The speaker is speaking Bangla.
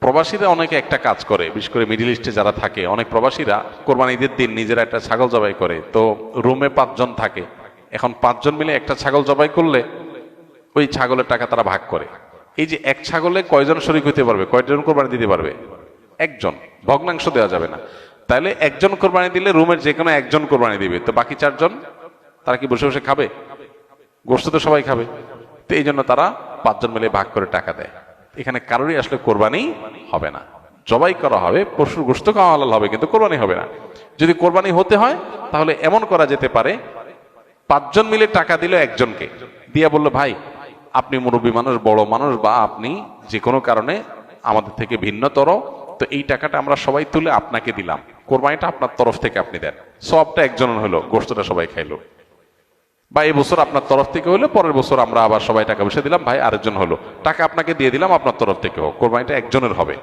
প্রবাসীরা অনেকে একটা কাজ করে, বিশেষ করে মিডিল ইস্টে যারা থাকে, অনেক প্রবাসীরা কোরবানি ঈদের দিন নিজেরা একটা ছাগল জবাই করে। তো রুমে 5 জন থাকে, এখন 5 জন মিলে একটা ছাগল জবাই করলে ওই ছাগলের টাকা তারা ভাগ করে। এই যে এক ছাগলে কয়জন শরীক হইতে পারবে, কয়জন কোরবানি দিতে পারবে? একজন। ভগ্নাংশ দেওয়া যাবে না। তাহলে একজন কোরবানি দিলে রুমের যে কোনো একজন কোরবানি দিবে, তো বাকি 4 জন তারা কি বসে বসে খাবে? গোশত তো সবাই খাবে। তো এই জন্য তারা 5 জন মিলে ভাগ করে টাকা দেয়। এখানে কারোরই আসলে কোরবানি হবে না, জবাই করা হবে, পশুর গোশত খাওয়া হালাল হবে, কিন্তু কোরবানি হবে না। যদি কোরবানি হতে হয় তাহলে এমন করা যেতে পারে, 5 জন মিলে টাকা দিল একজনকে, দিয়া বলল, ভাই আপনি মুরব্বী মানুষ, বড় মানুষ, বা আপনি যে কোনো কারণে আমাদের থেকে ভিন্নতর, তো এই টাকাটা আমরা সবাই তুলে আপনাকে দিলাম, কোরবানিটা আপনার তরফ থেকে আপনি দেন, সবটা একজনের হলো, গোশতটা সবাই খাইলো। বা এই বছর আপনার তরফ থেকে হলো, পরের বছর আমরা আবার সবাই টাকা পয়সা দিলাম, ভাই আরেকজন হলো, টাকা আপনাকে দিয়ে দিলাম আপনার তরফ থেকে হোক, কোরবানিটা একজনের হবে।